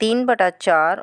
3/4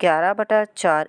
11/4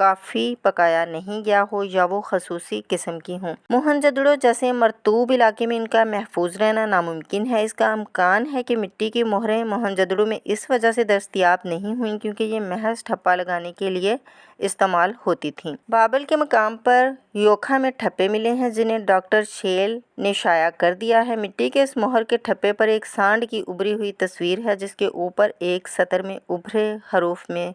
کافی پکایا نہیں گیا ہو یا وہ خصوصی قسم کی ہوں۔ موہنجودڑو جیسے مرطوب علاقے میں ان کا محفوظ رہنا ناممکن ہے۔ اس کا امکان ہے کہ مٹی کی مہریں موہنجودڑو میں اس وجہ سے دستیاب نہیں ہوئیں کیونکہ یہ محض ٹھپا لگانے کے لیے استعمال ہوتی تھیں۔ بابل کے مقام پر یوکھا میں ٹھپے ملے ہیں جنہیں ڈاکٹر شیل نے شائع کر دیا ہے۔ مٹی کے اس مہر کے ٹھپے پر ایک سانڈ کی ابری ہوئی تصویر ہے جس کے اوپر ایک سطر میں ابھرے حروف میں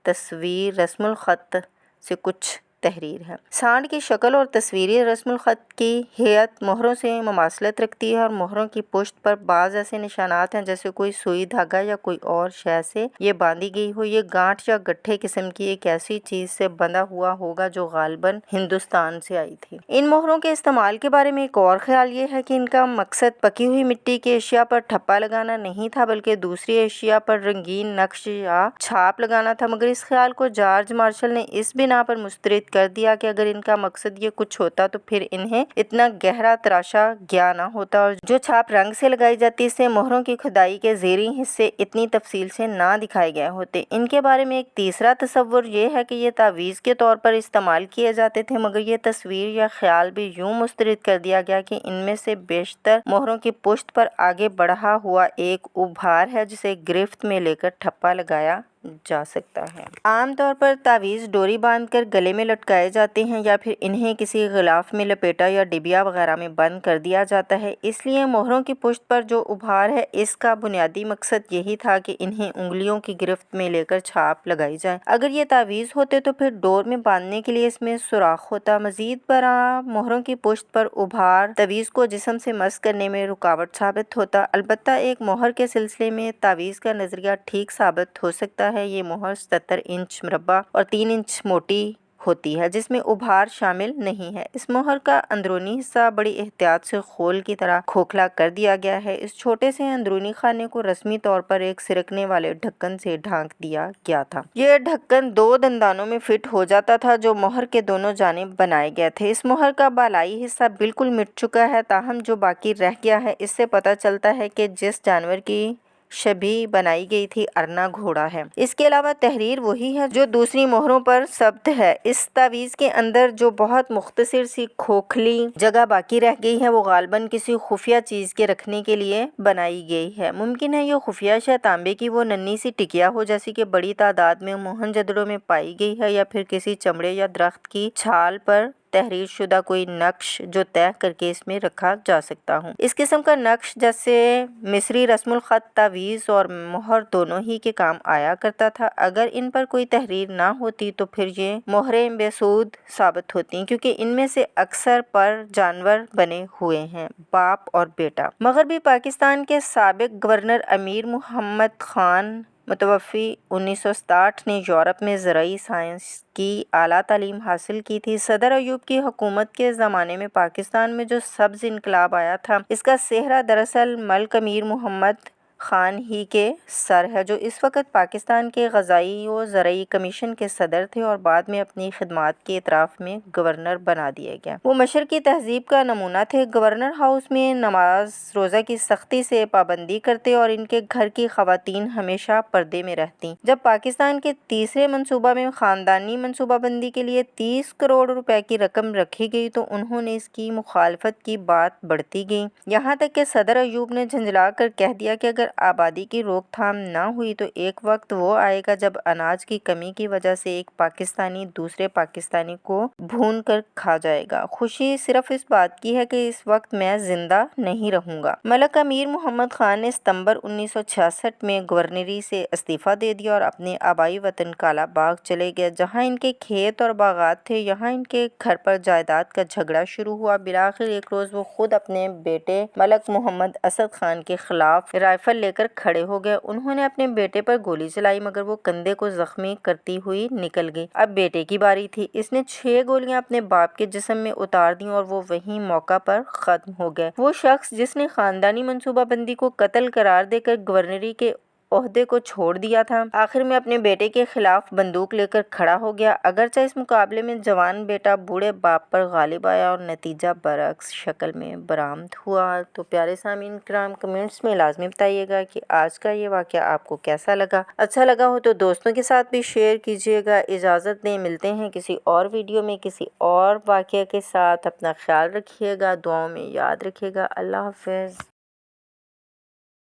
تصویر رسم الخط سے کچھ تحریر ہے۔ سانڈ کی شکل اور تصویری رسم الخط کی ہیئت مہروں سے مماثلت رکھتی ہے اور مہروں کی پشت پر بعض ایسے نشانات ہیں جیسے کوئی سوئی دھاگا یا کوئی اور شے سے یہ باندھی گئی ہو۔ یہ گانٹھ یا گٹھے قسم کی ایک ایسی چیز سے بندھا ہوا ہوگا جو غالباً ہندوستان سے آئی تھی۔ ان مہروں کے استعمال کے بارے میں ایک اور خیال یہ ہے کہ ان کا مقصد پکی ہوئی مٹی کی اشیاء پر ٹھپا لگانا نہیں تھا بلکہ دوسری اشیاء پر رنگین نقش یا چھاپ لگانا تھا، مگر اس خیال کو جارج مارشل نے اس بنا پر مسترد کر دیا کہ اگر ان کا مقصد یہ کچھ ہوتا تو پھر انہیں اتنا گہرا تراشا گیا نہ ہوتا اور جو چھاپ رنگ سے لگائی جاتی اس سے مہروں کی کھدائی کے زیریں حصے اتنی تفصیل سے نہ دکھائے گئے ہوتے۔ ان کے بارے میں ایک تیسرا تصور یہ ہے کہ یہ تعویذ کے طور پر استعمال کیے جاتے تھے، مگر یہ تصویر یا خیال بھی یوں مسترد کر دیا گیا کہ ان میں سے بیشتر مہروں کی پشت پر آگے بڑھا ہوا ایک ابھار ہے جسے گرفت میں لے کر ٹھپا لگایا جا سکتا ہے۔ عام طور پر تعویذ ڈوری باندھ کر گلے میں لٹکائے جاتے ہیں یا پھر انہیں کسی غلاف میں لپیٹا یا ڈبیا وغیرہ میں بند کر دیا جاتا ہے۔ اس لیے مہروں کی پشت پر جو ابھار ہے اس کا بنیادی مقصد یہی تھا کہ انہیں انگلیوں کی گرفت میں لے کر چھاپ لگائی جائے۔ اگر یہ تعویذ ہوتے تو پھر ڈور میں باندھنے کے لیے اس میں سوراخ ہوتا۔ مزید برآں مہروں کی پشت پر ابھار تعویذ کو جسم سے مس کرنے میں رکاوٹ ثابت ہوتا۔ البتہ ایک مہر کے سلسلے میں تعویذ کا نظریہ ٹھیک ثابت ہو سکتا ہے۔ یہ مہر 77 انچ مربع اور 3 انچ موٹی ہوتی ہے جس میں ابھار شامل نہیں ہے۔ اس مہر کا اندرونی حصہ بڑی احتیاط سے خول کی طرح کھوکھلا کر دیا گیا ہے۔ اس چھوٹے سے اندرونی خانے کو رسمی طور پر ایک سرکنے والے ڈھکن سے ڈھانک دیا گیا تھا۔ یہ ڈھکن 2 دندانوں میں فٹ ہو جاتا تھا جو مہر کے دونوں جانب بنائے گئے تھے۔ اس مہر کا بالائی حصہ بالکل مٹ چکا ہے، تاہم جو باقی رہ گیا ہے اس سے پتہ چلتا ہے کہ جس جانور کی شبیہ بنائی گئی تھی ارنا گھوڑا ہے۔ اس کے علاوہ تحریر وہی ہے جو دوسری مہروں پر ثبت ہے۔ اس تعویذ کے اندر جو بہت مختصر سی کھوکھلی جگہ باقی رہ گئی ہے وہ غالباً کسی خفیہ چیز کے رکھنے کے لیے بنائی گئی ہے۔ ممکن ہے یہ خفیہ شے تانبے کی وہ ننھی سی ٹکیا ہو جیسی کہ بڑی تعداد میں موہنجودڑو میں پائی گئی ہے، یا پھر کسی چمڑے یا درخت کی چھال پر تحریر شدہ کوئی نقش جو طے کر کے اس میں رکھا جا سکتا ہو۔ اس قسم کا نقش جیسے مصری رسم الخط تعویذ اور مہر دونوں ہی کے کام آیا کرتا تھا۔ اگر ان پر کوئی تحریر نہ ہوتی تو پھر یہ مہریں بے سود ثابت ہوتی کیونکہ ان میں سے اکثر پر جانور بنے ہوئے ہیں، باپ اور بیٹا۔ مغربی پاکستان کے سابق گورنر امیر محمد خان متوفی 1967 نے یورپ میں زرعی سائنس کی اعلیٰ تعلیم حاصل کی تھی۔ صدر ایوب کی حکومت کے زمانے میں پاکستان میں جو سبز انقلاب آیا تھا اس کا سہرا دراصل ملک امیر محمد خان ہی کے سر ہے، جو اس وقت پاکستان کے غذائی و زرعی کمیشن کے صدر تھے اور بعد میں اپنی خدمات کے اعتراف میں گورنر بنا دیے گئے۔ وہ مشرقی تہذیب کا نمونہ تھے۔ گورنر ہاؤس میں نماز روزہ کی سختی سے پابندی کرتے اور ان کے گھر کی خواتین ہمیشہ پردے میں رہتیں۔ جب پاکستان کے تیسرے منصوبہ میں خاندانی منصوبہ بندی کے لیے 30 کروڑ روپے کی رقم رکھی گئی تو انہوں نے اس کی مخالفت کی بات بڑھتی گئی، یہاں تک کہ صدر ایوب نے جھنجھلا کر کہہ دیا کہ اگر آبادی کی روک تھام نہ ہوئی تو ایک وقت وہ آئے گا جب اناج کی کمی کی وجہ سے ایک پاکستانی دوسرے پاکستانی کو بھون کر کھا جائے گا۔ خوشی صرف اس بات کی ہے کہ اس وقت میں زندہ نہیں رہوں گا۔ ملک امیر محمد خان نے ستمبر 1966 میں گورنری سے استعفیٰ دے دیا اور اپنے آبائی وطن کالا باغ چلے گئے جہاں ان کے کھیت اور باغات تھے۔ یہاں ان کے گھر پر جائیداد کا جھگڑا شروع ہوا۔ بالآخر ایک روز وہ خود اپنے بیٹے ملک محمد اسد خان کے خلاف رائفل لے کر کھڑے ہو گئے۔ انہوں نے اپنے بیٹے پر گولی چلائی مگر وہ کندھے کو زخمی کرتی ہوئی نکل گئی۔ اب بیٹے کی باری تھی۔ اس نے 6 گولیاں اپنے باپ کے جسم میں اتار دیں اور وہ وہیں موقع پر ختم ہو گئے۔ وہ شخص جس نے خاندانی منصوبہ بندی کو قتل قرار دے کر گورنری کے عہدے کو چھوڑ دیا تھا، آخر میں اپنے بیٹے کے خلاف بندوق لے کر کھڑا ہو گیا۔ اگرچہ اس مقابلے میں جوان بیٹا بوڑھے باپ پر غالب آیا اور نتیجہ برعکس شکل میں برآمد ہوا۔ تو پیارے سامعین کرام، کمنٹس میں لازمی بتائیے گا کہ آج کا یہ واقعہ آپ کو کیسا لگا۔ اچھا لگا ہو تو دوستوں کے ساتھ بھی شیئر کیجیے گا۔ اجازت دیں، ملتے ہیں کسی اور ویڈیو میں کسی اور واقعہ کے ساتھ۔ اپنا خیال رکھیے گا، دعاؤں میں یاد رکھیے گا۔ اللہ حافظ۔